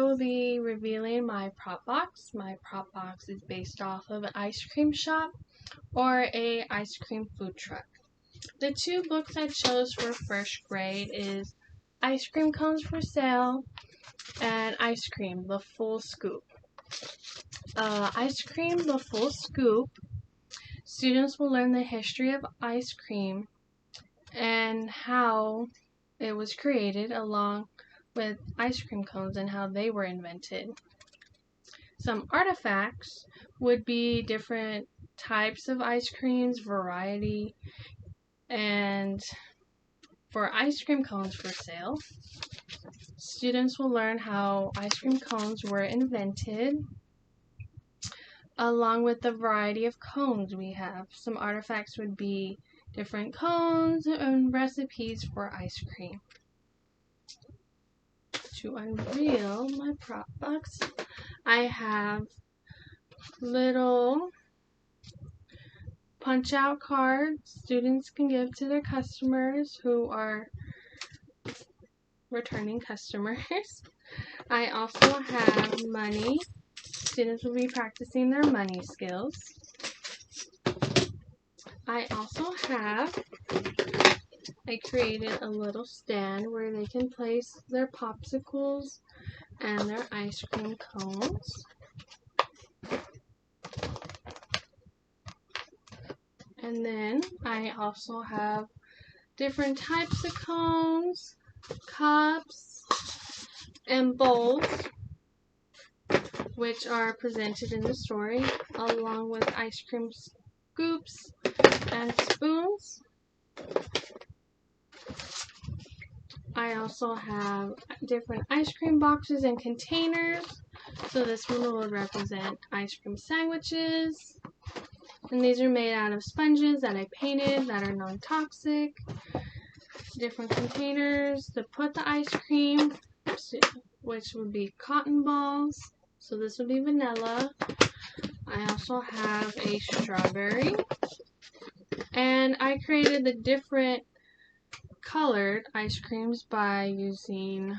will be revealing my prop box. My prop box is based off of an ice cream shop or a ice cream food truck. The two books I chose for first grade is Ice Cream Cones for Sale and Ice Cream, The Full Scoop. Ice Cream, The Full Scoop, students will learn the history of ice cream and how it was created, along with ice cream cones and how they were invented. Some artifacts would be different types of ice creams, variety, and for Ice Cream Cones for Sale, students will learn how ice cream cones were invented, along with the variety of cones we have. Some artifacts would be different cones and recipes for ice cream. To unveil my prop box, I have little punch-out cards students can give to their customers who are returning customers. I also have money. Students will be practicing their money skills. I created a little stand where they can place their popsicles and their ice cream cones. And then I also have different types of cones, cups, and bowls, which are presented in the story, along with ice cream scoops and spoons. I also have different ice cream boxes and containers. So this one will represent ice cream sandwiches. And these are made out of sponges that I painted that are non-toxic. Different containers to put the ice cream, which would be cotton balls. So this would be vanilla. I also have a strawberry. And I created the different colored ice creams by using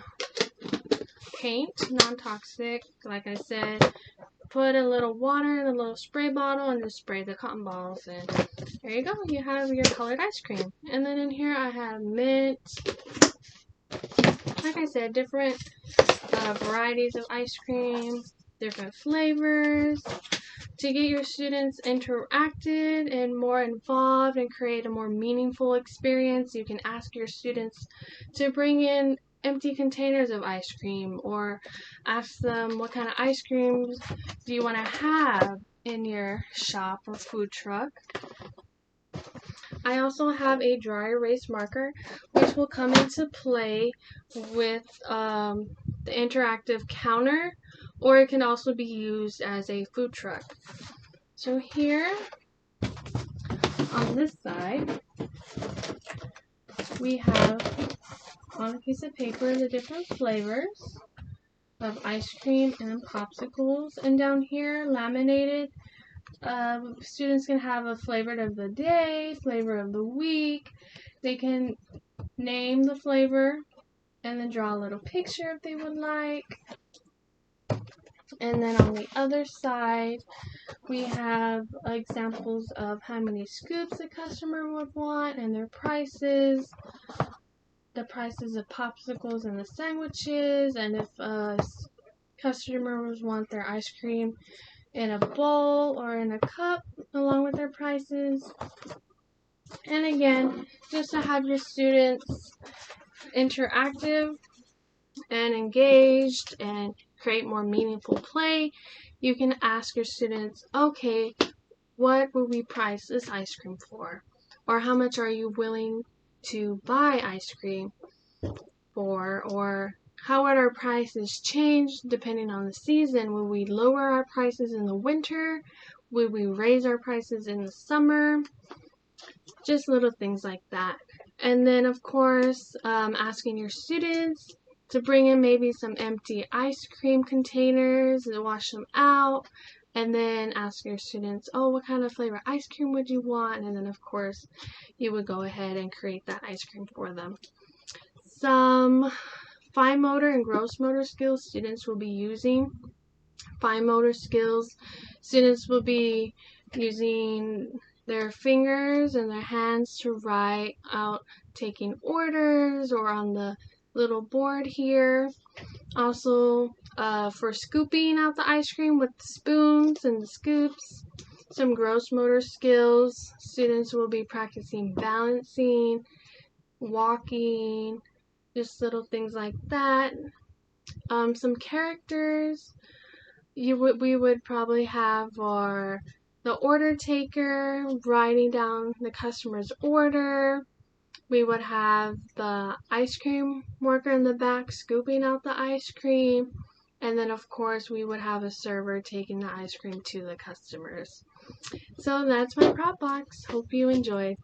paint, non-toxic. Like I said, put a little water in a little spray bottle and just spray the cotton balls, and there you go, you have your colored ice cream. And then in here I have mint, like I said, different varieties of ice cream, different flavors, to get your students interacted and more involved and create a more meaningful experience. You can ask your students to bring in empty containers of ice cream, or ask them what kind of ice creams do you want to have in your shop or food truck. I also have a dry erase marker, which will come into play with the interactive counter, or it can also be used as a food truck. So here on this side, we have on a piece of paper the different flavors of ice cream and popsicles, and down here laminated, students can have a flavor of the day, flavor of the week. They can name the flavor and then draw a little picture if they would like. And then on the other side, we have examples of how many scoops the customer would want and their prices, the prices of popsicles and the sandwiches, and if customers want their ice cream in a bowl or in a cup, along with their prices. And again, just to have your students interactive and engaged and create more meaningful play, you can ask your students, okay, what would we price this ice cream for? Or how much are you willing to buy ice cream for? Or how would our prices change depending on the season? Will we lower our prices in the winter? Will we raise our prices in the summer? Just little things like that. And then, of course, asking your students to bring in maybe some empty ice cream containers and wash them out. And then ask your students, oh, what kind of flavor ice cream would you want? And then, of course, you would go ahead and create that ice cream for them. Some fine motor and gross motor skills students will be using. Fine motor skills, students will be using their fingers and their hands to write out taking orders or on the little board here. Also, for scooping out the ice cream with the spoons and the scoops. Some gross motor skills, students will be practicing balancing, walking, just little things like that. Some characters we would probably have are the order taker writing down the customer's order. We would have the ice cream worker in the back scooping out the ice cream. And then, of course, we would have a server taking the ice cream to the customers. So that's my prop box. Hope you enjoyed.